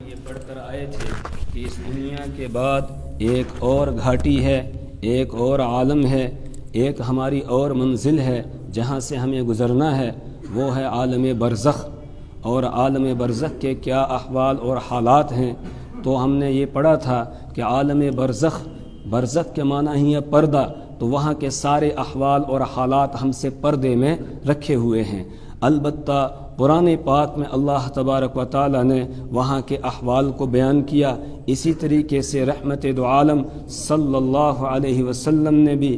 یہ پڑھ کر آئے تھے کہ اس دنیا کے بعد ایک اور گھاٹی ہے، ایک اور عالم ہے، ایک ہماری اور منزل ہے جہاں سے ہمیں گزرنا ہے، وہ ہے عالم برزخ۔ اور عالم برزخ کے کیا احوال اور حالات ہیں، تو ہم نے یہ پڑھا تھا کہ عالم برزخ کے معنی ہی ہے پردہ، تو وہاں کے سارے احوال اور حالات ہم سے پردے میں رکھے ہوئے ہیں۔ البتہ قرآن پاک میں اللہ تبارک و تعالی نے وہاں کے احوال کو بیان کیا، اسی طریقے سے رحمت دو عالم صلی اللہ علیہ وسلم نے بھی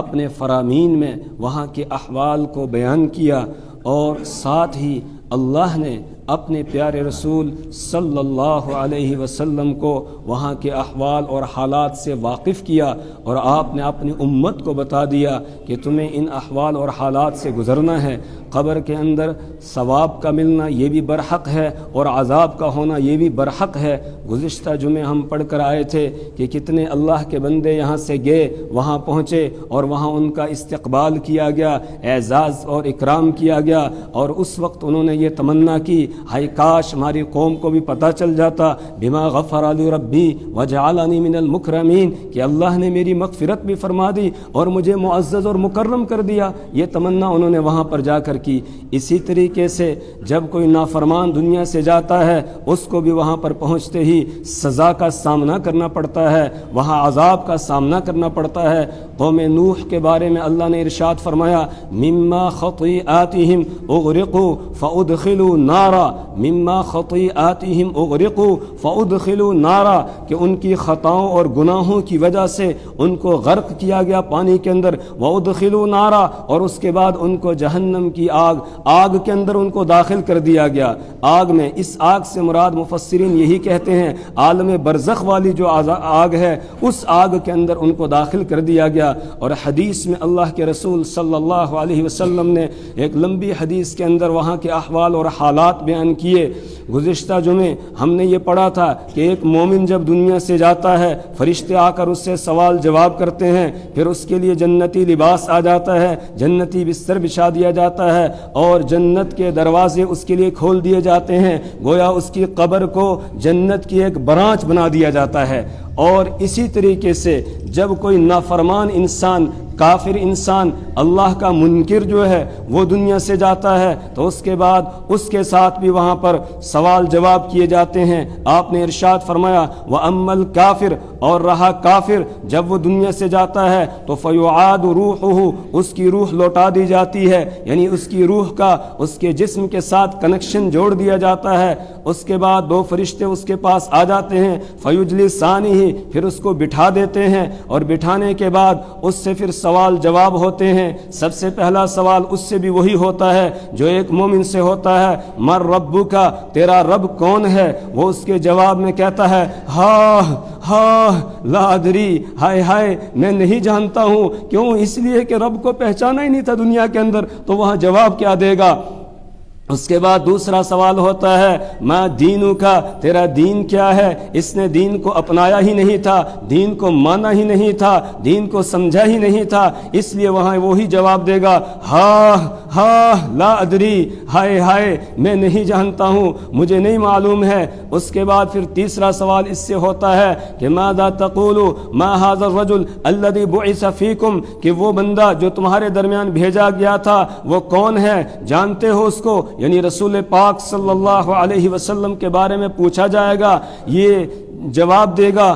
اپنے فرامین میں وہاں کے احوال کو بیان کیا، اور ساتھ ہی اللہ نے اپنے پیارے رسول صلی اللہ علیہ وسلم کو وہاں کے احوال اور حالات سے واقف کیا، اور آپ نے اپنی امت کو بتا دیا کہ تمہیں ان احوال اور حالات سے گزرنا ہے۔ قبر کے اندر ثواب کا ملنا یہ بھی برحق ہے، اور عذاب کا ہونا یہ بھی برحق ہے۔ گزشتہ جمعے ہم پڑھ کر آئے تھے کہ کتنے اللہ کے بندے یہاں سے گئے، وہاں پہنچے اور وہاں ان کا استقبال کیا گیا، اعزاز اور اکرام کیا گیا، اور اس وقت انہوں نے یہ تمنا کی، ہائے کاش ہماری قوم کو بھی پتہ چل جاتا، بما غفر لی ربی وجعلنی من المکرمین، کہ اللہ نے میری مغفرت بھی فرما دی اور مجھے معزز اور مکرم کر دیا۔ یہ تمنا انہوں نے وہاں پر جا کر کی۔ اسی طریقے سے جب کوئی نافرمان دنیا سے جاتا ہے، اس کو بھی وہاں پر پہنچتے ہی سزا کا سامنا کرنا پڑتا ہے، وہاں عذاب کا سامنا کرنا پڑتا ہے۔ قوم نوح کے بارے میں اللہ نے ارشاد فرمایا، مما خطیئاتہم اغرقوا فادخلوا نارا، مما خطیئاتہم اغرقوا فادخلوا نارا، کہ ان کی خطاؤں اور گناہوں کی وجہ سے ان کو غرق کیا گیا پانی کے اندر، وادخلوا نارا، اور اس کے بعد ان کو جہنم کی آگ کے اندر ان کو داخل کر دیا گیا۔ آگ میں، اس آگ سے مراد مفسرین یہی کہتے ہیں عالم برزخ والی جو آگ ہے، اس آگ کے اندر ان کو داخل کر دیا گیا۔ اور حدیث میں اللہ کے رسول صلی اللہ علیہ وسلم نے ایک لمبی حدیث کے اندر وہاں کے احوال اور حالات بیان کیے۔ گزشتہ جمعے ہم نے یہ پڑھا تھا کہ ایک مومن جب دنیا سے جاتا ہے، فرشتے آ کر اس سے سوال جواب کرتے ہیں، پھر اس کے لیے جنتی لباس آ جاتا ہے، جنتی بستر بچھا دیا جاتا ہے، اور جنت کے دروازے اس کے لیے کھول دیے جاتے ہیں، گویا اس کی قبر کو جنت کی ایک برانچ بنا دیا جاتا ہے۔ اور اسی طریقے سے جب کوئی نافرمان انسان، کافر انسان، اللہ کا منکر جو ہے وہ دنیا سے جاتا ہے، تو اس کے بعد اس کے ساتھ بھی وہاں پر سوال جواب کیے جاتے ہیں۔ آپ نے ارشاد فرمایا، وَأَمَّا الْكَافِرُ، اور رہا کافر، جب وہ دنیا سے جاتا ہے تو فَيُعَادُ رُوحُهُ، اس کی روح لوٹا دی جاتی ہے، یعنی اس کی روح کا اس کے جسم کے ساتھ کنیکشن جوڑ دیا جاتا ہے۔ اس کے بعد دو فرشتے اس کے پاس آ جاتے ہیں، فَيُجْلِسَانِهِ، پھر اس کو بٹھا دیتے ہیں، اور بٹھانے کے بعد اس سے پھر سوال جواب ہوتے ہیں۔ سب سے پہلا سوال اس سے بھی وہی ہوتا ہے جو ایک مومن سے ہوتا ہے، مر ربک، تیرا رب کون ہے؟ وہ اس کے جواب میں کہتا ہے، لا ادری، ہائے ہائے میں نہیں جانتا ہوں۔ کیوں؟ اس لیے کہ رب کو پہچانا ہی نہیں تھا دنیا کے اندر، تو وہاں جواب کیا دے گا؟ اس کے بعد دوسرا سوال ہوتا ہے، ما دینک، تیرا دین کیا ہے؟ اس نے دین کو اپنایا ہی نہیں تھا، دین کو مانا ہی نہیں تھا، دین کو سمجھا ہی نہیں تھا، اس لیے وہاں وہی جواب دے گا، لا ادری، ہائے ہائے میں نہیں جانتا ہوں، مجھے نہیں معلوم ہے۔ اس کے بعد پھر تیسرا سوال اس سے ہوتا ہے کہ ماذا تقول ما هذا الرجل الذي بعث فيكم، کہ وہ بندہ جو تمہارے درمیان بھیجا گیا تھا وہ کون ہے؟ جانتے ہو اس کو؟ یعنی رسول پاک صلی اللہ علیہ وسلم کے بارے میں پوچھا جائے گا، یہ جواب دے گا،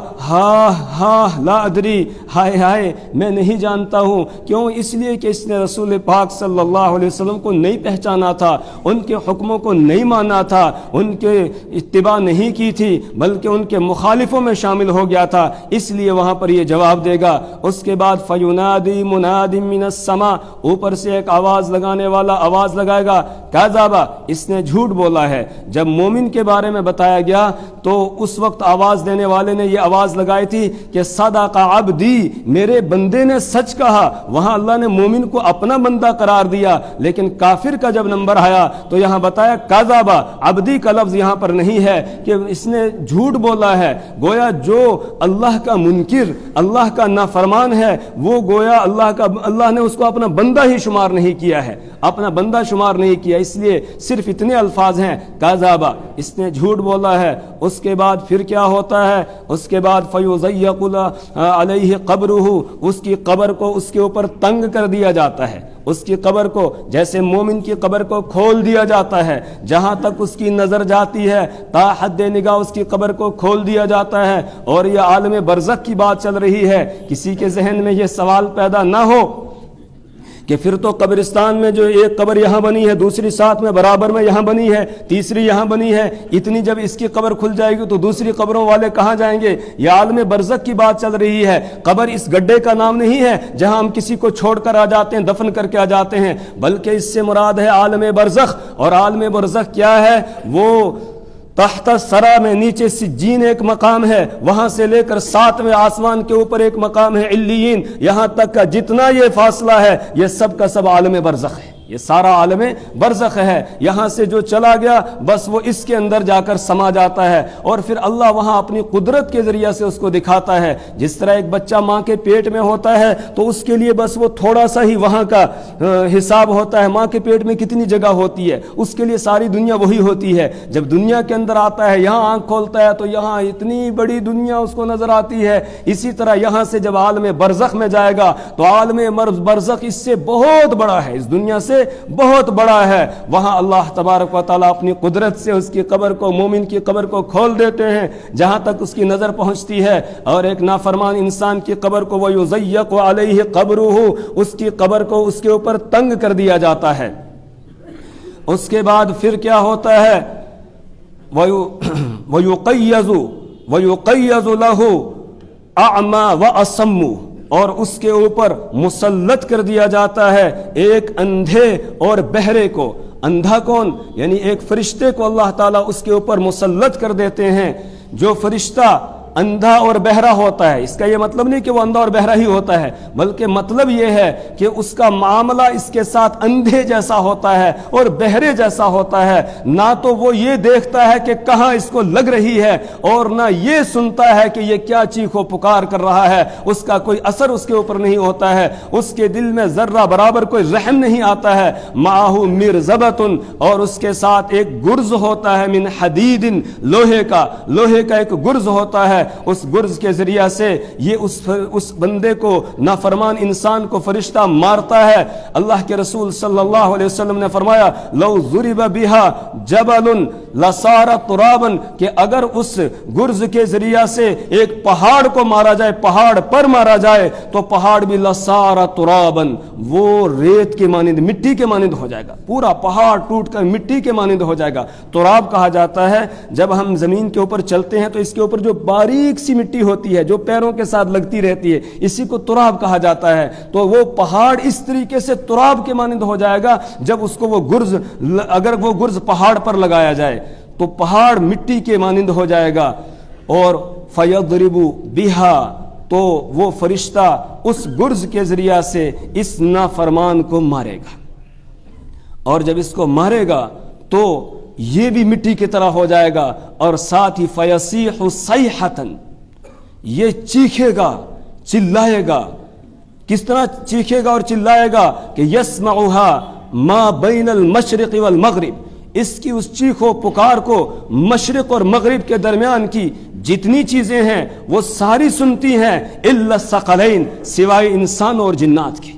لا ادری، ہائے ہائے میں نہیں جانتا ہوں۔ کیوں؟ اس لیے کہ اس نے رسول پاک صلی اللہ علیہ وسلم کو نہیں پہچانا تھا، ان کے حکموں کو نہیں مانا تھا، ان کے اتباع نہیں کی تھی، بلکہ ان کے مخالفوں میں شامل ہو گیا تھا، اس لیے وہاں پر یہ جواب دے گا۔ اس کے بعد فَيُنَادِي مُنَادٍ مِّنَ السَّمَاءِ، اوپر سے ایک آواز لگانے والا آواز لگائے گا، کذب، اس نے جھوٹ بولا ہے۔ جب مومن کے بارے میں بتایا گیا تو اس وقت آواز دینے والے نے یہ آواز لگائی تھی کہ صدق عبدی، میرے بندے نے سچ کہا۔ وہاں اللہ نے مومن کو اپنا بندہ قرار دیا، لیکن کافر کا جب نمبر آیا تو یہاں بتایا کذب، عبدی کا لفظ یہاں پر نہیں ہے کہ اس نے جھوٹ بولا ہے۔ گویا جو اللہ کا منکر، اللہ کا نافرمان ہے، وہ گویا اللہ نے اس کو اپنا بندہ ہی شمار نہیں کیا ہے، اپنا بندہ شمار نہیں کیا، اس لیے صرف اتنے الفاظ ہیں، کذب، اس نے جھوٹ بولا ہے۔ اس کے بعد پھر کیا ہوتا ہے؟ اس کے بعد فیضیق علیہ قبرہ، اس کی قبر کو اس کے اوپر تنگ کر دیا جاتا ہے، اس کی قبر کو جیسے مومن کی قبر کو کھول دیا جاتا ہے، جہاں تک اس کی نظر جاتی ہے تا حد نگاہ اس کی قبر کو کھول دیا جاتا ہے۔ اور یہ عالم برزخ کی بات چل رہی ہے، کسی کے ذہن میں یہ سوال پیدا نہ ہو کہ پھر تو قبرستان میں جو ایک قبر یہاں بنی ہے، دوسری ساتھ میں برابر میں یہاں بنی ہے، تیسری یہاں بنی ہے، اتنی جب اس کی قبر کھل جائے گی تو دوسری قبروں والے کہاں جائیں گے؟ یہ عالم برزخ کی بات چل رہی ہے۔ قبر اس گڈھے کا نام نہیں ہے جہاں ہم کسی کو چھوڑ کر آ جاتے ہیں، دفن کر کے آ جاتے ہیں، بلکہ اس سے مراد ہے عالم برزخ۔ اور عالم برزخ کیا ہے؟ وہ تحت سرا میں نیچے سجین ایک مقام ہے، وہاں سے لے کر 7ویں آسمان کے اوپر ایک مقام ہے علیین، یہاں تک کا جتنا یہ فاصلہ ہے یہ سب کا سب عالم برزخ ہے، یہ سارا عالم برزخ ہے۔ یہاں سے جو چلا گیا بس وہ اس کے اندر جا کر سما جاتا ہے، اور پھر اللہ وہاں اپنی قدرت کے ذریعے سے اس کو دکھاتا ہے۔ جس طرح ایک بچہ ماں کے پیٹ میں ہوتا ہے تو اس کے لیے بس وہ تھوڑا سا ہی وہاں کا حساب ہوتا ہے، ماں کے پیٹ میں کتنی جگہ ہوتی ہے، اس کے لیے ساری دنیا وہی ہوتی ہے۔ جب دنیا کے اندر آتا ہے، یہاں آنکھ کھولتا ہے تو یہاں اتنی بڑی دنیا اس کو نظر آتی ہے۔ اسی طرح یہاں سے جب عالم برزخ میں جائے گا تو عالم برزخ اس سے بہت بڑا ہے، اس دنیا سے بہت بڑا ہے۔ وہاں اللہ تبارک و تعالیٰ اپنی قدرت سے اس کی قبر کو، مومن کی قبر کو کھول دیتے ہیں جہاں تک اس کی نظر پہنچتی ہے، اور ایک نافرمان انسان کی قبر کو وَيُضَيَّقُ عَلَيْهِ قَبْرُهُ، اس کی قبر کو اس کے اوپر تنگ کر دیا جاتا ہے۔ اس کے بعد پھر کیا ہوتا ہے؟ وَيُقَيَّزُ لَهُ أَعْمَى وَأَصَمُّ، اور اس کے اوپر مسلط کر دیا جاتا ہے ایک اندھے اور بہرے کو۔ اندھا کون؟ یعنی ایک فرشتے کو اللہ تعالیٰ اس کے اوپر مسلط کر دیتے ہیں۔ جو فرشتہ اندھا اور بہرا ہوتا ہے، اس کا یہ مطلب نہیں کہ وہ اندھا اور بہرا ہی ہوتا ہے، بلکہ مطلب یہ ہے کہ اس کا معاملہ اس کے ساتھ اندھے جیسا ہوتا ہے اور بہرے جیسا ہوتا ہے۔ نہ تو وہ یہ دیکھتا ہے کہ کہاں اس کو لگ رہی ہے، اور نہ یہ سنتا ہے کہ یہ کیا چیخ و پکار کر رہا ہے، اس کا کوئی اثر اس کے اوپر نہیں ہوتا ہے، اس کے دل میں ذرہ برابر کوئی رحم نہیں آتا ہے۔ معہ مرزبۃ، اور اس کے ساتھ ایک گرز ہوتا ہے، من حدید، لوہے کا ایک گرز ہوتا ہے۔ اس گرز کے ذریعہ سے یہ اس بندے کو، نافرمان انسان کو فرشتہ مارتا ہے۔ اللہ کے رسول صلی اللہ علیہ وسلم نے فرمایا لو ضرب بها جبل لصار ترابا، کہ اگر اس گرز کے ذریعہ سے ایک پہاڑ کو مارا جائے، پہاڑ پر مارا جائے تو پہاڑ بھی لصار ترابا، وہ ریت کے مانند، مٹی کے مانند ہو جائے گا، پورا پہاڑ ٹوٹ کر مٹی کے مانند ہو جائے گا۔ تراب کہا جاتا ہے جب ہم زمین کے اوپر چلتے ہیں تو اس کے اوپر جو باریک سی مٹی ہوتی ہے جو پیروں کے ساتھ لگتی رہتی ہے، اسی کو تراب کہا جاتا ہے۔ تو وہ پہاڑ اس طریقے سے تراب کے مانند ہو جائے گا جب اس کو وہ گرز، اگر وہ گرز پہاڑ پر لگایا جائے تو پہاڑ مٹی کے مانند ہو جائے گا۔ اور فَيَضْرِبُ بِهَا، تو وہ فرشتہ اس گرز کے ذریعہ سے اس نافرمان کو مارے گا، اور جب اس کو مارے گا تو یہ بھی مٹی کی طرح ہو جائے گا، اور ساتھ ہی فَيَصِيحُ صَيْحَةً، یہ چیخے گا، چلائے گا۔ کس طرح چیخے گا اور چلائے گا کہ يَسْمَعُهَا مَا بَيْنَ الْمَشْرِقِ وَالْمَغْرِبِ، اس کی اس چیخ و پکار کو مشرق اور مغرب کے درمیان کی جتنی چیزیں ہیں وہ ساری سنتی ہیں، إِلَّا الثَّقَلَيْنِ، سوائے انسان اور جنات کی۔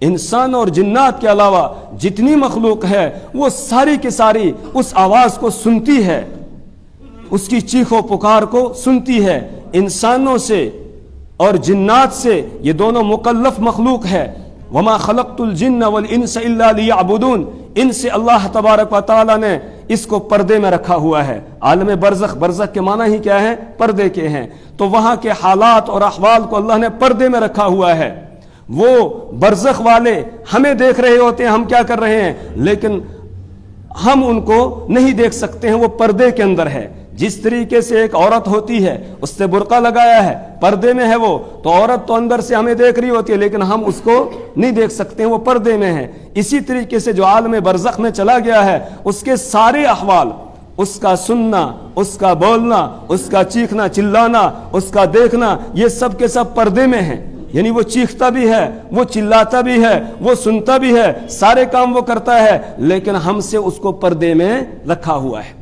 انسان اور جنات کے علاوہ جتنی مخلوق ہے وہ ساری کی ساری اس آواز کو سنتی ہے، اس کی چیخ و پکار کو سنتی ہے۔ انسانوں سے اور جنات سے یہ دونوں مکلف مخلوق ہے۔ وما خلقت الجن والانس الا ليعبدون، ان سے اللہ تبارک و تعالی نے اس کو پردے میں رکھا ہوا ہے۔ عالم برزخ، برزخ کے معنی ہی کیا ہے؟ پردے کے ہیں۔ تو وہاں کے حالات اور احوال کو اللہ نے پردے میں رکھا ہوا ہے۔ وہ برزخ والے ہمیں دیکھ رہے ہوتے ہیں ہم کیا کر رہے ہیں، لیکن ہم ان کو نہیں دیکھ سکتے ہیں، وہ پردے کے اندر ہے۔ جس طریقے سے ایک عورت ہوتی ہے، اس سے برقع لگایا ہے، پردے میں ہے وہ، تو عورت تو اندر سے ہمیں دیکھ رہی ہوتی ہے لیکن ہم اس کو نہیں دیکھ سکتے ہیں، وہ پردے میں ہے۔ اسی طریقے سے جو عالم برزخ میں چلا گیا ہے اس کے سارے احوال، اس کا سننا، اس کا بولنا، اس کا چیخنا چلانا، اس کا دیکھنا، یہ سب کے سب پردے میں ہیں۔ یعنی وہ چیختا بھی ہے، وہ چلاتا بھی ہے، وہ سنتا بھی ہے، سارے کام وہ کرتا ہے، لیکن ہم سے اس کو پردے میں رکھا ہوا ہے۔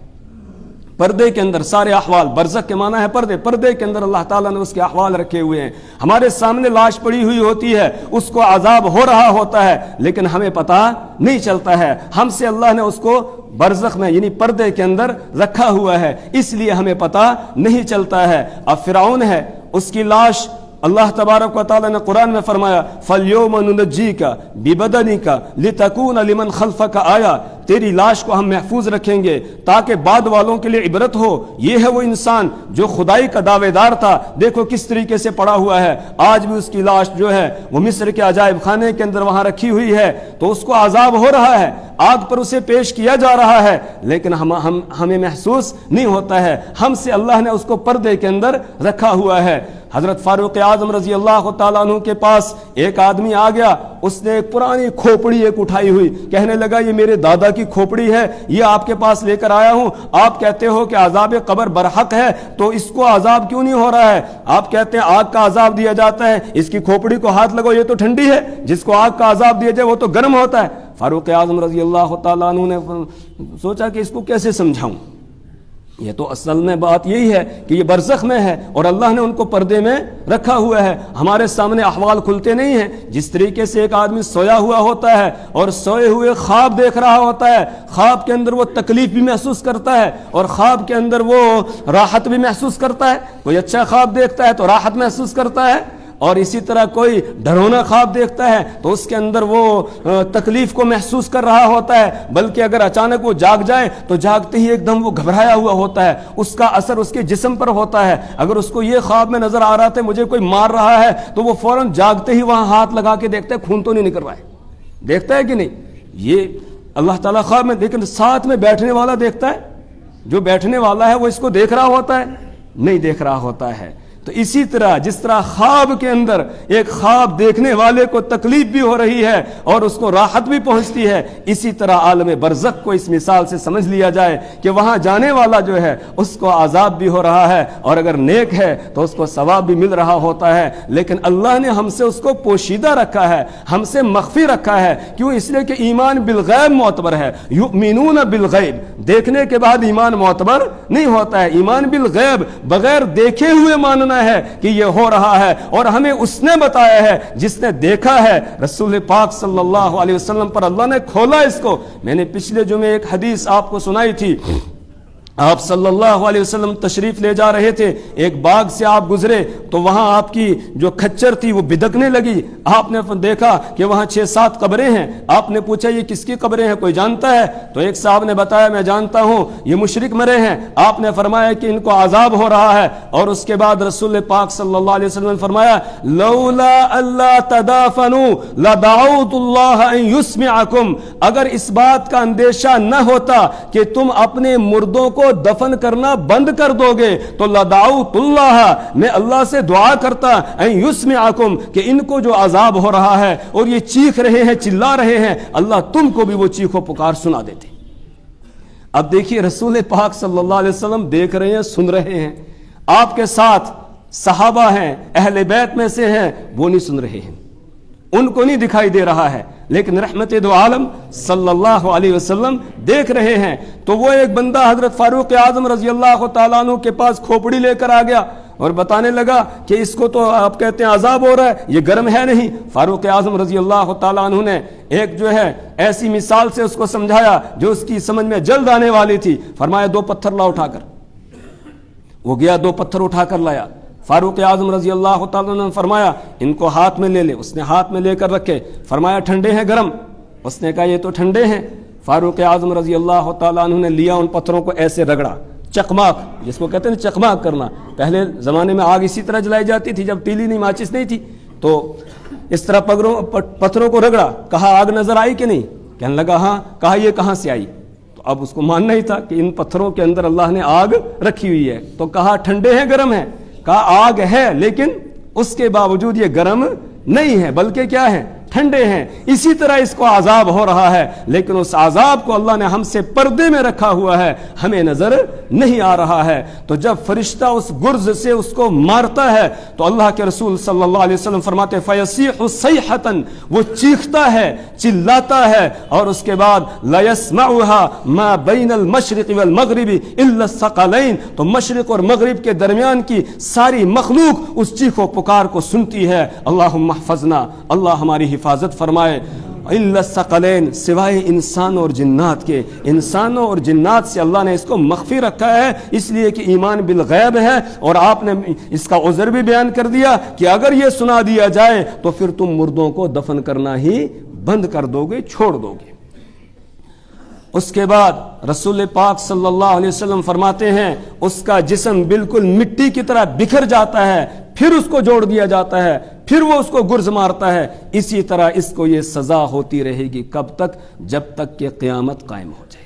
پردے کے اندر سارے احوال، برزخ کے معنی ہے پردے، پردے کے اندر اللہ تعالیٰ نے اس کے احوال رکھے ہوئے ہیں. ہمارے سامنے لاش پڑی ہوئی ہوتی ہے، اس کو عذاب ہو رہا ہوتا ہے لیکن ہمیں پتہ نہیں چلتا ہے. ہم سے اللہ نے اس کو برزخ میں یعنی پردے کے اندر رکھا ہوا ہے، اس لیے ہمیں پتہ نہیں چلتا ہے. اب فرعون ہے، اس کی لاش اللہ تبارک و تعالیٰ نے قرآن میں فرمایا فَالْيَوْمَ نُنَجِّيكَ بِبَدَنِكَ لِتَكُونَ لِمَنْ خَلْفَكَ آيَةً، تیری لاش کو ہم محفوظ رکھیں گے تاکہ بعد والوں کے لیے عبرت ہو. یہ ہے وہ انسان جو خدائی کا دعوے دار تھا، دیکھو کس طریقے سے پڑا ہوا ہے. آج بھی اس کی لاش جو ہے وہ مصر کے عجائب خانے کے اندر وہاں رکھی ہوئی ہے، تو اس کو عذاب ہو رہا ہے، آگ پر اسے پیش کیا جا رہا ہے لیکن ہمیں محسوس نہیں ہوتا ہے. ہم سے اللہ نے اس کو پردے کے اندر رکھا ہوا ہے. حضرت فاروق اعظم رضی اللہ تعالیٰ عنہ کے پاس ایک آدمی آ گیا، اس نے ایک پرانی کھوپڑی ایک اٹھائی ہوئی، کہنے لگا یہ میرے دادا کی کھوپڑی ہے، یہ آپ کے پاس لے کر آیا ہوں. آپ کہتے ہو کہ عذاب قبر برحق ہے، تو اس کو عذاب کیوں نہیں ہو رہا ہے؟ آپ کہتے ہیں آگ کا عذاب دیا جاتا ہے، اس کی کھوپڑی کو ہاتھ لگو یہ تو ٹھنڈی ہے، جس کو آگ کا عذاب دیا جائے وہ تو گرم ہوتا ہے. فاروق اعظم رضی اللہ تعالیٰ عنہ نے سوچا کہ اس کو کیسے سمجھاؤں. یہ تو اصل میں بات یہی ہے کہ یہ برزخ میں ہے اور اللہ نے ان کو پردے میں رکھا ہوا ہے. ہمارے سامنے احوال کھلتے نہیں ہیں. جس طریقے سے ایک آدمی سویا ہوا ہوتا ہے اور سوئے ہوئے خواب دیکھ رہا ہوتا ہے، خواب کے اندر وہ تکلیف بھی محسوس کرتا ہے اور خواب کے اندر وہ راحت بھی محسوس کرتا ہے. کوئی اچھا خواب دیکھتا ہے تو راحت محسوس کرتا ہے، اور اسی طرح کوئی ڈرونا خواب دیکھتا ہے تو اس کے اندر وہ تکلیف کو محسوس کر رہا ہوتا ہے. بلکہ اگر اچانک وہ جاگ جائے تو جاگتے ہی ایک دم وہ گھبرایا ہوا ہوتا ہے، اس کا اثر اس کے جسم پر ہوتا ہے. اگر اس کو یہ خواب میں نظر آ رہا تھا مجھے کوئی مار رہا ہے تو وہ فوراً جاگتے ہی وہاں ہاتھ لگا کے دیکھتا ہے خون تو نہیں نکل رہا ہے. دیکھتا ہے کہ نہیں؟ یہ اللہ تعالیٰ خواب میں، لیکن ساتھ میں بیٹھنے والا دیکھتا ہے. جو بیٹھنے والا ہے وہ اس کو دیکھ رہا ہوتا ہے؟ نہیں دیکھ رہا ہوتا ہے. تو اسی طرح جس طرح خواب کے اندر ایک خواب دیکھنے والے کو تکلیف بھی ہو رہی ہے اور اس کو راحت بھی پہنچتی ہے، اسی طرح عالم برزخ کو اس مثال سے سمجھ لیا جائے کہ وہاں جانے والا جو ہے اس کو عذاب بھی ہو رہا ہے اور اگر نیک ہے تو اس کو ثواب بھی مل رہا ہوتا ہے. لیکن اللہ نے ہم سے اس کو پوشیدہ رکھا ہے، ہم سے مخفی رکھا ہے. کیوں؟ اس لیے کہ ایمان بالغیب معتبر ہے. یؤمنون بالغیب، دیکھنے کے بعد ایمان معتبر نہیں ہوتا ہے. ایمان بالغیب بغیر دیکھے ہوئے ماننا ہے کہ یہ ہو رہا ہے اور ہمیں اس نے بتایا ہے جس نے دیکھا ہے. رسول پاک صلی اللہ علیہ وسلم پر اللہ نے کھولا اس کو. میں نے پچھلے جمعے ایک حدیث آپ کو سنائی تھی. آپ صلی اللہ علیہ وسلم تشریف لے جا رہے تھے، ایک باغ سے آپ گزرے تو وہاں آپ کی جو کھچر تھی وہ بدکنے لگی. آپ نے دیکھا کہ وہاں 6-7 قبریں ہیں. آپ نے پوچھا یہ کس کی قبریں ہیں، کوئی جانتا ہے؟ تو ایک صاحب نے بتایا میں جانتا ہوں، یہ مشرک مرے ہیں. آپ نے فرمایا کہ ان کو عذاب ہو رہا ہے. اور اس کے بعد رسول پاک صلی اللہ علیہ وسلم نے فرمایا لولا اللہ تدافنوا لدعوت اللہ ان یسمعکم، اگر اس بات کا اندیشہ نہ ہوتا کہ تم اپنے مردوں کو دفن کرنا بند کر دو گے تو لدعوت اللہ، میں اللہ سے دعا کرتا ان یسمعکم کہ ان کو جو عذاب ہو رہا ہے اور یہ چیخ رہے ہیں چلا رہے ہیں، اللہ تم کو بھی وہ چیخ و پکار سنا دیتے. اب دیکھیے رسول پاک صلی اللہ علیہ وسلم دیکھ رہے ہیں، سن رہے ہیں. آپ کے ساتھ صحابہ ہیں، اہل بیت میں سے ہیں، وہ نہیں سن رہے ہیں، ان کو نہیں دکھائی دے رہا ہے، لیکن رحمت دو عالم صلی اللہ علیہ وسلم دیکھ رہے ہیں. تو وہ ایک بندہ حضرت فاروق اعظم رضی اللہ تعالیٰ عنہ کے پاس کھوپڑی لے کر آ گیا اور بتانے لگا کہ اس کو تو آپ کہتے ہیں عذاب ہو رہا ہے، یہ گرم ہے نہیں. فاروق اعظم رضی اللہ تعالیٰ عنہ نے ایک جو ہے ایسی مثال سے اس کو سمجھایا جو اس کی سمجھ میں جلد آنے والی تھی. فرمایا 2 پتھر لا اٹھا کر. وہ گیا 2 پتھر اٹھا کر لایا. فاروق اعظم رضی اللہ تعالیٰ نے فرمایا ان کو ہاتھ میں لے لے. اس نے ہاتھ میں لے کر رکھے. فرمایا ٹھنڈے ہیں گرم؟ اس نے کہا یہ تو ٹھنڈے ہیں. فاروق اعظم رضی اللہ تعالیٰ عنہ نے لیا، ان پتھروں کو ایسے رگڑا، چکماک جس کو کہتے ہیں چکماک کرنا. پہلے زمانے میں آگ اسی طرح جلائی جاتی تھی جب تیلی نہیں، ماچس نہیں تھی، تو اس طرح پتھروں کو رگڑا. کہا آگ نظر آئی کہ نہیں؟ کہنے لگا ہاں. کہا یہ کہاں سے آئی؟ تو اب اس کو ماننا ہی تھا کہ ان پتھروں کے اندر اللہ نے آگ رکھی ہوئی ہے. تو کہا ٹھنڈے ہیں گرم ہیں؟ کہا آگ ہے لیکن اس کے باوجود یہ گرم نہیں ہے بلکہ کیا ہے، ٹھنڈے ہیں، اسی طرح اس کو عذاب ہو رہا ہے، لیکن اس عذاب کو اللہ نے ہم سے پردے میں رکھا ہوا ہے، ہمیں نظر نہیں آ رہا ہے۔ تو جب فرشتہ اس گرز سے اس کو مارتا ہے تو اللہ کے رسول صلی اللہ علیہ وسلم فرماتے ہیں فَيَصِيحُ صَيْحَةً، وہ چیختا ہے، چلاتا ہے، اور اس کے بعد لَا يَسْمَعُهَا مَا بَيْنَ الْمَشْرِقِ وَالْمَغْرِبِ إِلَّا الثَّقَلَيْنِ، تو مشرق اور مغرب کے درمیان کی ساری مخلوق اس چیخ و پکار کو سنتی ہے۔ اللہم احفظنا، اللہ ہماری حفاظت فرمائے۔ الا الثقلین، سوائے انسان اور جنات کے، انسانوں اور جنات سے اللہ نے اس کو مخفی رکھا ہے، اس لیے کہ ایمان بالغیب ہے، اور آپ نے اس کا عذر بھی بیان کر دیا کہ اگر یہ سنا دیا جائے تو پھر تم مردوں کو دفن کرنا ہی بند کر دو گے، چھوڑ دو گے۔ اس کے بعد رسول پاک صلی اللہ علیہ وسلم فرماتے ہیں اس کا جسم بالکل مٹی کی طرح بکھر جاتا ہے، پھر اس کو جوڑ دیا جاتا ہے، پھر وہ اس کو گرز مارتا ہے۔ اسی طرح اس کو یہ سزا ہوتی رہے گی، کب تک؟ جب تک کہ قیامت قائم ہو جائے،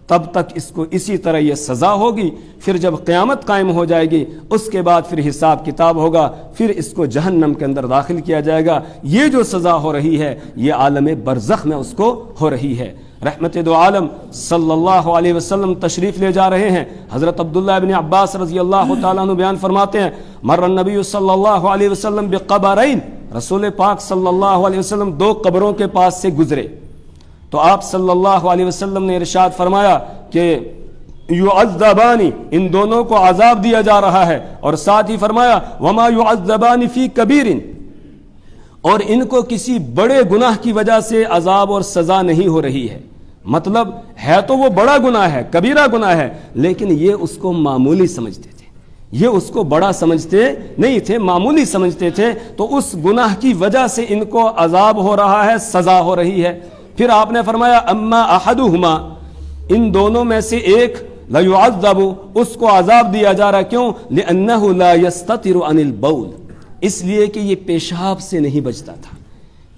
تب تک اس کو اسی طرح یہ سزا ہوگی۔ پھر جب قیامت قائم ہو جائے گی اس کے بعد پھر حساب کتاب ہوگا، پھر اس کو جہنم کے اندر داخل کیا جائے گا۔ یہ جو سزا ہو رہی ہے یہ عالم برزخ میں اس کو ہو رہی ہے۔ رحمت دو عالم صلی اللہ علیہ وسلم تشریف لے جا رہے ہیں۔ حضرت عبداللہ ابن عباس رضی اللہ تعالیٰ عنہ بیان فرماتے ہیں مر النبی صلی اللہ علیہ وسلم بقبرین، رسول پاک صلی اللہ علیہ وسلم دو قبروں کے پاس سے گزرے تو آپ صلی اللہ علیہ وسلم نے ارشاد فرمایا کہ یعذبانی، ان دونوں کو عذاب دیا جا رہا ہے، اور ساتھ ہی فرمایا وما یعذبان فی کبیر، اور ان کو کسی بڑے گناہ کی وجہ سے عذاب اور سزا نہیں ہو رہی ہے۔ مطلب ہے تو وہ بڑا گناہ ہے، کبیرہ گناہ ہے، لیکن یہ اس کو معمولی سمجھتے تھے، یہ اس کو بڑا سمجھتے نہیں تھے، معمولی سمجھتے تھے، تو اس گناہ کی وجہ سے ان کو عذاب ہو رہا ہے، سزا ہو رہی ہے۔ پھر آپ نے فرمایا اما احدہما، ان دونوں میں سے ایک لیعذب، اس کو عذاب دیا جا رہا، کیوں؟ لأنہ لا یستتر عن البول، اس لیے کہ یہ پیشاب سے نہیں بچتا تھا،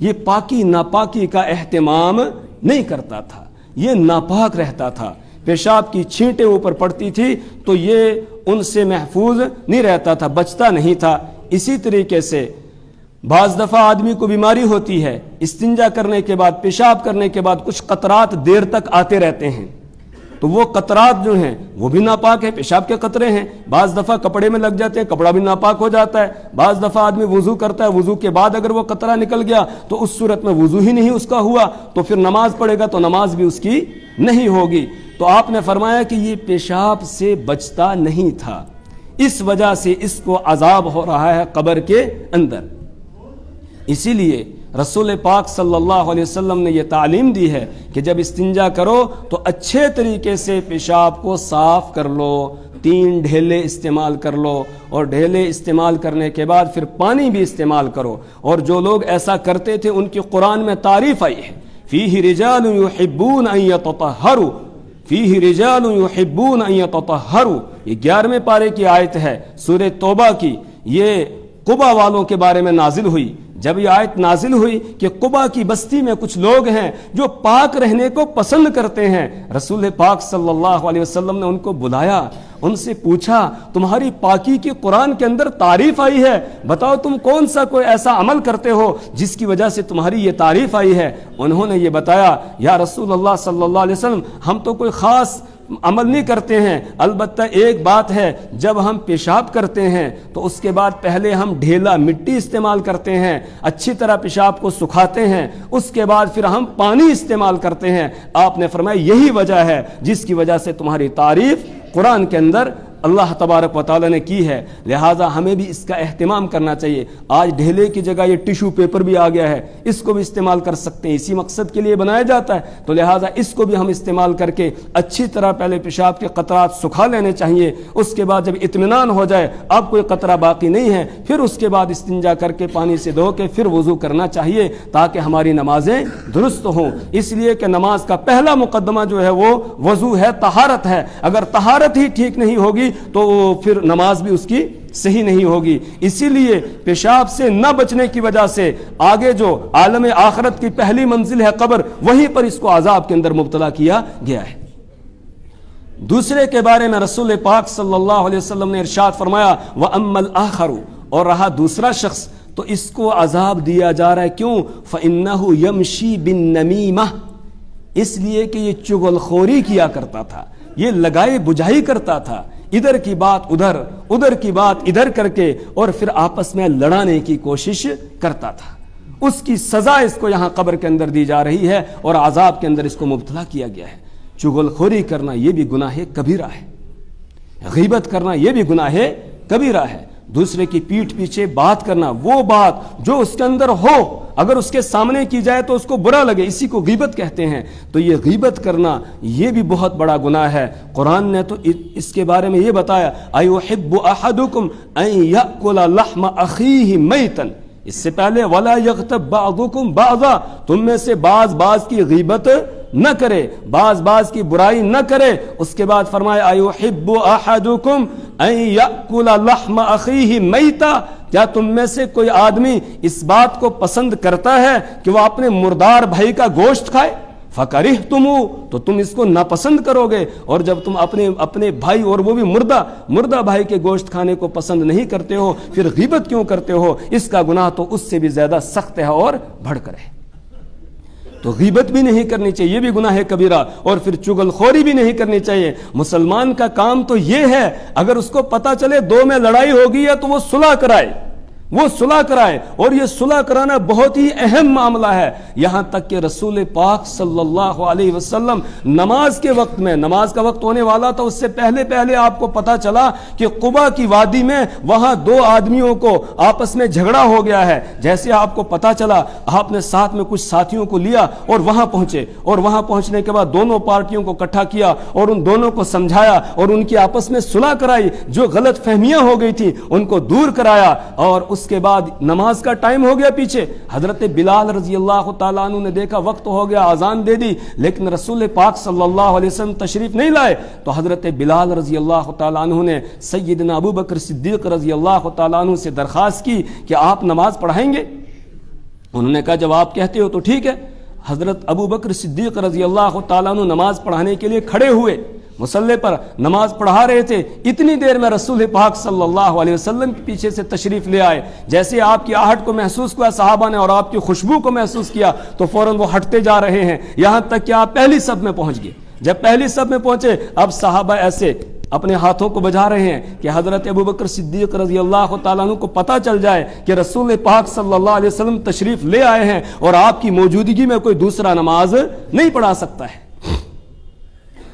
یہ پاکی ناپاکی کا اہتمام نہیں کرتا تھا، یہ ناپاک رہتا تھا، پیشاب کی چھینٹیں اوپر پڑتی تھی تو یہ ان سے محفوظ نہیں رہتا تھا، بچتا نہیں تھا۔ اسی طریقے سے بعض دفعہ آدمی کو بیماری ہوتی ہے، استنجا کرنے کے بعد، پیشاب کرنے کے بعد کچھ قطرات دیر تک آتے رہتے ہیں، تو وہ قطرات جو ہیں وہ بھی ناپاک ہیں، پیشاب کے قطرے ہیں، بعض دفعہ کپڑے میں لگ جاتے ہیں، کپڑا بھی ناپاک ہو جاتا ہے، بعض دفعہ آدمی وضو کرتا ہے، وضو کے بعد اگر وہ قطرہ نکل گیا تو اس صورت میں وضو ہی نہیں اس کا ہوا، تو پھر نماز پڑھے گا تو نماز بھی اس کی نہیں ہوگی۔ تو آپ نے فرمایا کہ یہ پیشاب سے بچتا نہیں تھا، اس وجہ سے اس کو عذاب ہو رہا ہے قبر کے اندر۔ اسی لیے رسول پاک صلی اللہ علیہ وسلم نے یہ تعلیم دی ہے کہ جب استنجا کرو تو اچھے طریقے سے پیشاب کو صاف کر لو، 3 ڈھیلے استعمال کر لو، اور ڈھیلے استعمال کرنے کے بعد پھر پانی بھی استعمال کرو۔ اور جو لوگ ایسا کرتے تھے ان کی قرآن میں تعریف آئی ہے، فیہ رجال یحبون ان یتطہروا، فیہ رجال یحبون ان یتطہروا، یہ 11ویں پارے کی آیت ہے سورہ توبہ کی، یہ قبا والوں کے بارے میں نازل ہوئی۔ جب یہ آیت نازل ہوئی کہ قبا کی بستی میں کچھ لوگ ہیں جو پاک رہنے کو پسند کرتے ہیں، رسول پاک صلی اللہ علیہ وسلم نے ان کو بلایا، ان سے پوچھا تمہاری پاکی کی قرآن کے اندر تعریف آئی ہے، بتاؤ تم کون سا کوئی ایسا عمل کرتے ہو جس کی وجہ سے تمہاری یہ تعریف آئی ہے؟ انہوں نے یہ بتایا یا رسول اللہ صلی اللہ علیہ وسلم ہم تو کوئی خاص عمل نہیں کرتے ہیں، البتہ ایک بات ہے، جب ہم پیشاب کرتے ہیں تو اس کے بعد پہلے ہم ڈھیلا مٹی استعمال کرتے ہیں، اچھی طرح پیشاب کو سکھاتے ہیں، اس کے بعد پھر ہم پانی استعمال کرتے ہیں۔ آپ نے فرمایا یہی وجہ ہے جس کی وجہ سے تمہاری تعریف قرآن کے اندر اللہ تبارک و تعالیٰ نے کی ہے، لہٰذا ہمیں بھی اس کا اہتمام کرنا چاہیے۔ آج ڈھیلے کی جگہ یہ ٹیشو پیپر بھی آ گیا ہے، اس کو بھی استعمال کر سکتے ہیں، اسی مقصد کے لیے بنایا جاتا ہے، تو لہٰذا اس کو بھی ہم استعمال کر کے اچھی طرح پہلے پیشاب کے قطرات سکھا لینے چاہیے۔ اس کے بعد جب اطمینان ہو جائے اب کوئی قطرہ باقی نہیں ہے، پھر اس کے بعد استنجا کر کے پانی سے دھو کے پھر وضو کرنا چاہیے تاکہ ہماری نمازیں درست ہوں۔ اس لیے کہ نماز کا پہلا مقدمہ جو ہے وہ وضو ہے، طہارت ہے، اگر طہارت ہی ٹھیک نہیں ہوگی تو پھر نماز بھی اس کی صحیح نہیں ہوگی۔ اسی لیے پیشاب سے نہ بچنے کی وجہ سے آگے جو عالم آخرت کی پہلی منزل ہے قبر، وہیں پر اس کو عذاب کے اندر مبتلا کیا گیا ہے۔ دوسرے کے بارے میں رسول پاک صلی اللہ علیہ وسلم نے ارشاد فرمایا وَأَمَّا الْآخَرُ، اور رہا دوسرا شخص تو اس کو عذاب دیا جا رہا ہے. کیوں؟ فَإِنَّهُ يَمْشِي بِالنَّمِيمَةِ، اس لیے کہ یہ چغل خوری کیا کرتا تھا، یہ لگائی بجھائی کرتا تھا، ادھر کی بات ادھر، ادھر کی بات ادھر کر کے اور پھر آپس میں لڑانے کی کوشش کرتا تھا. اس کی سزا اس کو یہاں قبر کے اندر دی جا رہی ہے اور عذاب کے اندر اس کو مبتلا کیا گیا ہے. چغل خوری کرنا یہ بھی گناہ کبیرہ ہے، غیبت کرنا یہ بھی گناہ کبیرہ ہے. دوسرے کی پیٹھ پیچھے بات کرنا، وہ بات جو اس کے اندر ہو اگر اس کے سامنے کی جائے تو اس کو برا لگے، اسی کو غیبت کہتے ہیں. تو یہ غیبت کرنا یہ بھی بہت بڑا گناہ ہے. قرآن نے تو اس کے بارے میں یہ بتایا أَيُحِبُّ أَحَدُكُمْ أَن يَأْكُلَ لَحْمَ أَخِيهِ مَيْتًا، اس سے پہلے وَلَا يَغْتَبْ بَعْضُكُمْ بَعْضًا، تم میں سے بعض کی غیبت نہ کرے، بعض کی برائی نہ کرے. اس کے بعد فرمایا أَيُحِبُّ أَحَدُكُمْ أَن يَأْكُلَ لَحْمَ أَخِيهِ مَيْتًا، کیا تم میں سے کوئی آدمی اس بات کو پسند کرتا ہے کہ وہ اپنے مردار بھائی کا گوشت کھائے؟ فَكَرِهْتُمُوهُ، تو تم اس کو ناپسند کرو گے. اور جب تم اپنے بھائی اور وہ بھی مردہ بھائی کے گوشت کھانے کو پسند نہیں کرتے ہو، پھر غیبت کیوں کرتے ہو؟ اس کا گناہ تو اس سے بھی زیادہ سخت ہے اور بڑھ کر ہے. تو غیبت بھی نہیں کرنی چاہیے، یہ بھی گناہ کبیرہ. اور پھر چغل خوری بھی نہیں کرنی چاہیے. مسلمان کا کام تو یہ ہے اگر اس کو پتہ چلے دو میں لڑائی ہوگی ہے تو وہ صلح کرائے، اور یہ صلح کرانا بہت ہی اہم معاملہ ہے. یہاں تک کہ رسول پاک صلی اللہ علیہ وسلم نماز کے وقت میں، نماز کا وقت ہونے والا تھا، اس سے پہلے آپ کو پتا چلا کہ قبا کی وادی میں وہاں دو آدمیوں کو آپس میں جھگڑا ہو گیا ہے. جیسے آپ کو پتا چلا آپ نے ساتھ میں کچھ ساتھیوں کو لیا اور وہاں پہنچے، اور وہاں پہنچنے کے بعد دونوں پارٹیوں کو اکٹھا کیا اور ان دونوں کو سمجھایا اور ان کی آپس میں صلح کرائی. جو غلط فہمیاں ہو گئی تھی ان کو دور کرایا. اور اس کے بعد نماز کا ٹائم ہو گیا پیچھے. حضرت بلال رضی اللہ تعالیٰ عنہ نے دیکھا وقت ہو گیا، اذان دے دی، لیکن رسول پاک صلی اللہ علیہ وسلم تشریف نہیں لائے. تو حضرت بلال رضی اللہ تعالیٰ عنہ نے سیدنا ابو بکر صدیق رضی اللہ تعالیٰ عنہ سے درخواست کی کہ آپ نماز پڑھائیں گے؟ انہوں نے کہا جب آپ کہتے ہو تو ٹھیک ہے. حضرت ابو بکر صدیق رضی اللہ تعالیٰ عنہ نماز پڑھانے کے لیے کھڑے ہوئے، مصلی پر نماز پڑھا رہے تھے. اتنی دیر میں رسول پاک صلی اللہ علیہ وسلم کے پیچھے سے تشریف لے آئے. جیسے آپ کی آہٹ کو محسوس کیا صحابہ نے اور آپ کی خوشبو کو محسوس کیا تو فوراً وہ ہٹتے جا رہے ہیں، یہاں تک کہ آپ پہلی صف میں پہنچ گئے. جب پہلی صف میں پہنچے اب صحابہ ایسے اپنے ہاتھوں کو بجا رہے ہیں کہ حضرت ابو بکر صدیق رضی اللہ تعالیٰ عنہ کو پتہ چل جائے کہ رسول پاک صلی اللہ علیہ وسلم تشریف لے آئے ہیں اور آپ کی موجودگی میں کوئی دوسرا نماز نہیں پڑھا سکتا ہے.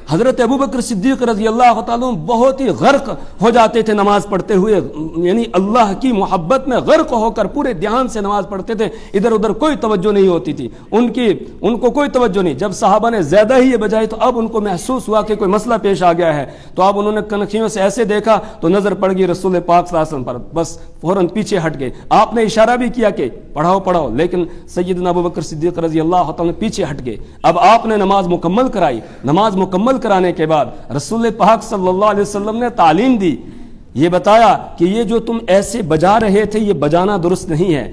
حضرت ابو بکر صدیق رضی اللہ تعالیٰ عنہ بہت ہی غرق ہو جاتے تھے نماز پڑھتے ہوئے، یعنی اللہ کی محبت میں غرق ہو کر پورے دھیان سے نماز پڑھتے تھے. ادھر ادھر کوئی توجہ نہیں ہوتی تھی ان کو کوئی توجہ نہیں. جب صحابہ نے زیادہ ہی یہ بجائی تو اب ان کو محسوس ہوا کہ کوئی مسئلہ پیش آ گیا ہے. تو اب انہوں نے کنکھیوں سے ایسے دیکھا تو نظر پڑ گئی رسول پاک صلی اللہ علیہ وسلم پر، بس فوراً پیچھے ہٹ گئے. آپ نے اشارہ بھی کیا کہ پڑھاؤ، لیکن سیدنا ابو بکر صدیق رضی اللہ تعالیٰ پیچھے ہٹ گئے. اب آپ نے نماز مکمل کرائی. نماز مکمل کرانے کے بعد رسول پاک صلی اللہ علیہ وسلم نے تعلیم دی، یہ بتایا کہ یہ جو تم ایسے بجا رہے تھے یہ بجانا درست نہیں ہے،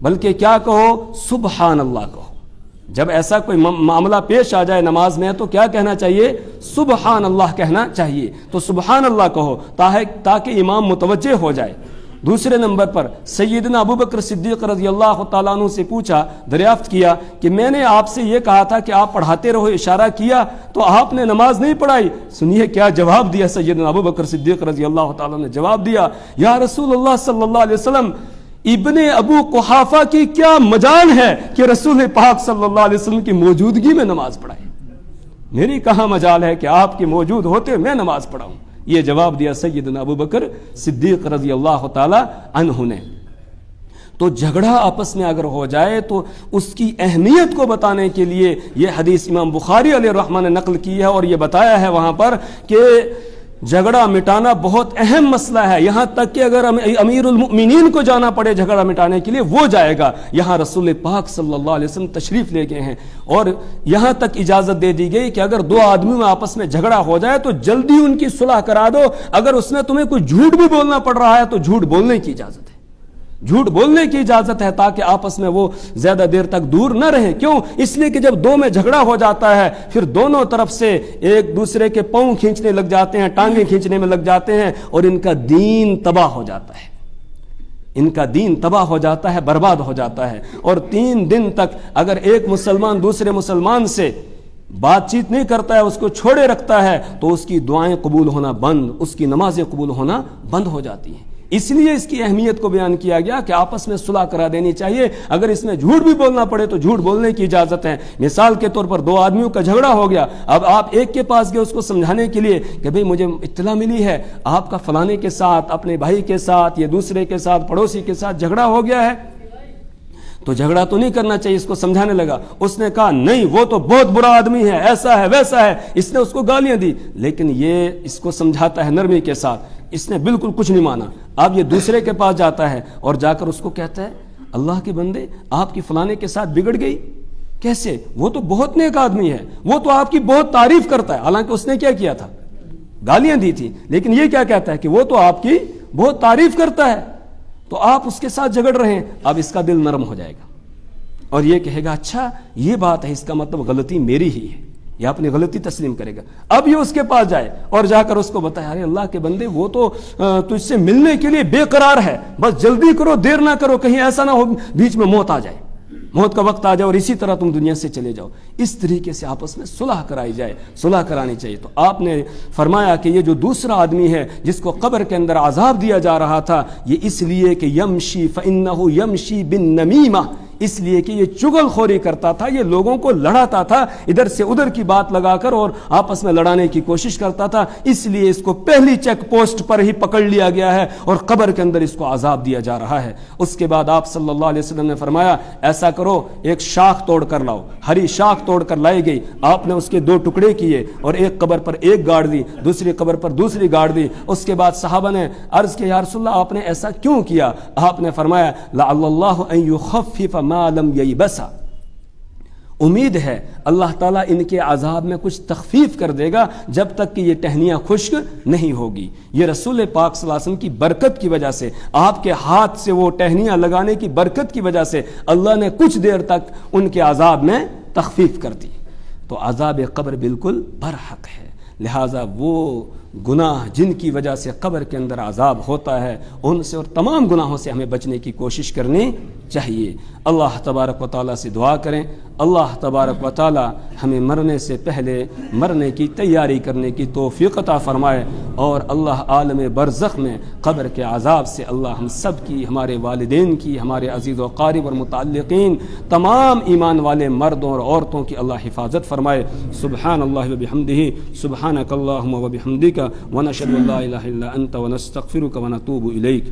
بلکہ کیا کہو؟ سبحان اللہ کہو. جب ایسا کوئی معاملہ پیش آ جائے نماز میں تو کیا کہنا چاہیے؟ سبحان اللہ کہنا چاہیے. تو سبحان اللہ کہو تاکہ امام متوجہ ہو جائے. دوسرے نمبر پر سیدنا ابو بکر صدیق رضی اللہ تعالیٰ عنہ سے پوچھا، دریافت کیا کہ میں نے آپ سے یہ کہا تھا کہ آپ پڑھاتے رہو، اشارہ کیا تو آپ نے نماز نہیں پڑھائی. سنیے کیا جواب دیا سیدنا ابو بکر صدیق رضی اللہ تعالیٰ نے جواب دیا، یا رسول اللہ صلی اللہ علیہ وسلم، ابن ابو قحافہ کی کیا مجال ہے کہ رسول پاک صلی اللہ علیہ وسلم کی موجودگی میں نماز پڑھائے؟ میری کہاں مجال ہے کہ آپ کے موجود ہوتے میں نماز پڑھاؤں؟ یہ جواب دیا سیدنا ابو بکر صدیق رضی اللہ تعالی عنہ نے. تو جھگڑا آپس میں اگر ہو جائے تو اس کی اہمیت کو بتانے کے لیے یہ حدیث امام بخاری علیہ الرحمہ نے نقل کی ہے اور یہ بتایا ہے وہاں پر کہ جھگڑا مٹانا بہت اہم مسئلہ ہے. یہاں تک کہ اگر امیر المؤمنین کو جانا پڑے جھگڑا مٹانے کے لیے وہ جائے گا. یہاں رسول پاک صلی اللہ علیہ وسلم تشریف لے گئے ہیں اور یہاں تک اجازت دے دی گئی کہ اگر دو آدمیوں میں آپس میں جھگڑا ہو جائے تو جلدی ان کی صلح کرا دو. اگر اس میں تمہیں کوئی جھوٹ بھی بولنا پڑ رہا ہے تو جھوٹ بولنے کی اجازت ہے، جھوٹ بولنے کی اجازت ہے تاکہ آپس میں وہ زیادہ دیر تک دور نہ رہیں. کیوں؟ اس لیے کہ جب دو میں جھگڑا ہو جاتا ہے پھر دونوں طرف سے ایک دوسرے کے پاؤں کھینچنے لگ جاتے ہیں، ٹانگیں کھینچنے میں لگ جاتے ہیں اور ان کا دین تباہ ہو جاتا ہے. ان کا دین تباہ ہو جاتا ہے، برباد ہو جاتا ہے۔ اور 3 دن تک اگر ایک مسلمان دوسرے مسلمان سے بات چیت نہیں کرتا ہے، اس کو چھوڑے رکھتا ہے، تو اس کی دعائیں قبول ہونا بند، اس کی نمازیں قبول ہونا بند ہو جاتی ہیں۔ اس لیے اس کی اہمیت کو بیان کیا گیا کہ آپس میں صلح کرا دینی چاہیے۔ اگر اس میں جھوٹ بھی بولنا پڑے تو جھوٹ بولنے کی اجازت ہے۔ مثال کے طور پر 2 آدمیوں کا جھگڑا ہو گیا، اب آپ ایک کے پاس گئے اس کو سمجھانے کے لیے کہ بھئی مجھے اطلاع ملی ہے آپ کا فلانے کے ساتھ، اپنے بھائی کے ساتھ یا دوسرے کے ساتھ، پڑوسی کے ساتھ جھگڑا ہو گیا ہے، تو جھگڑا تو نہیں کرنا چاہیے۔ اس کو سمجھانے لگا، اس نے کہا نہیں وہ تو بہت برا آدمی ہے، ایسا ہے ویسا ہے، اس نے اس کو گالیاں دی، لیکن یہ اس کو سمجھاتا ہے نرمی کے ساتھ، اس نے بالکل کچھ نہیں مانا۔ اب یہ دوسرے کے پاس جاتا ہے اور جا کر اس کو کہتا ہے اللہ کے بندے آپ کی فلانے کے ساتھ بگڑ گئی، کیسے؟ وہ تو بہت نیک آدمی ہے، وہ تو آپ کی بہت تعریف کرتا ہے، حالانکہ اس نے کیا کیا تھا؟ گالیاں دی تھی، لیکن یہ کیا کہتا ہے کہ وہ تو آپ کی بہت تعریف کرتا ہے، تو آپ اس کے ساتھ جھگڑ رہے ہیں۔ اب اس کا دل نرم ہو جائے گا اور یہ کہے گا اچھا یہ بات ہے، اس کا مطلب غلطی میری ہی ہے، یہ اپنی غلطی تسلیم کرے گا۔ اب یہ اس کے پاس جائے اور جا کر اس کو بتائے ارے اللہ کے بندے وہ تو تجھ سے ملنے کے لیے بے قرار ہے، بس جلدی کرو، دیر نہ کرو، کہیں ایسا نہ ہو بیچ میں موت آ جائے، موت کا وقت آ جائے اور اسی طرح تم دنیا سے چلے جاؤ۔ اس طریقے سے آپس میں صلح کرائی جائے، صلح کرانی چاہیے۔ تو آپ نے فرمایا کہ یہ جو دوسرا آدمی ہے جس کو قبر کے اندر عذاب دیا جا رہا تھا، یہ اس لیے کہ یمشی فإنہ یمشی بالنمیمہ، اس لیے کہ یہ چغل خوری کرتا تھا، یہ لوگوں کو لڑاتا تھا، ادھر سے ادھر کی بات لگا کر اور آپس میں لڑانے کی کوشش کرتا تھا، اس لیے اس کو پہلی چیک پوسٹ پر ہی پکڑ لیا گیا ہے اور قبر کے اندر اس کو عذاب دیا جا رہا ہے۔ اس کے بعد آپ صلی اللہ علیہ وسلم نے فرمایا ایسا کرو ایک شاخ توڑ کر لاؤ، ہری شاخ توڑ کر لائی گئی، آپ نے اس کے 2 ٹکڑے کیے اور ایک قبر پر ایک گاڑ دی، دوسری قبر پر دوسری گاڑ دی۔ اس کے بعد صحابہ نے عرض کیا یا رسول اللہ آپ نے ایسا کیوں کیا؟ آپ نے فرمایا لعل اللہ ان یخفف ما لم ییبسا، امید ہے اللہ تعالیٰ ان کے عذاب میں کچھ تخفیف کر دے گا جب تک کہ یہ ٹہنیاں خشک نہیں ہوگی۔ یہ رسول پاک صلی اللہ علیہ وسلم کی برکت کی وجہ سے، آپ کے ہاتھ سے وہ ٹہنیاں لگانے کی برکت کی وجہ سے اللہ نے کچھ دیر تک ان کے عذاب میں تخفیف کر دی۔ تو عذاب قبر بالکل برحق ہے، لہٰذا وہ گناہ جن کی وجہ سے قبر کے اندر عذاب ہوتا ہے ان سے اور تمام گناہوں سے ہمیں بچنے کی کوشش کرنی چاہیے۔ اللہ تبارک و تعالیٰ سے دعا کریں اللہ تبارک و تعالیٰ ہمیں مرنے سے پہلے مرنے کی تیاری کرنے کی توفیق عطا فرمائے، اور اللہ عالم برزخ میں قبر کے عذاب سے اللہ ہم سب کی، ہمارے والدین کی، ہمارے عزیز و قارب اور متعلقین تمام ایمان والے مردوں اور عورتوں کی اللہ حفاظت فرمائے۔ سبحان اللہ و بحمدہ، سبحانک اللہم و بحمدک، ونشہد ان لا الہ الا انت ونستغفرک ونتوب الیک۔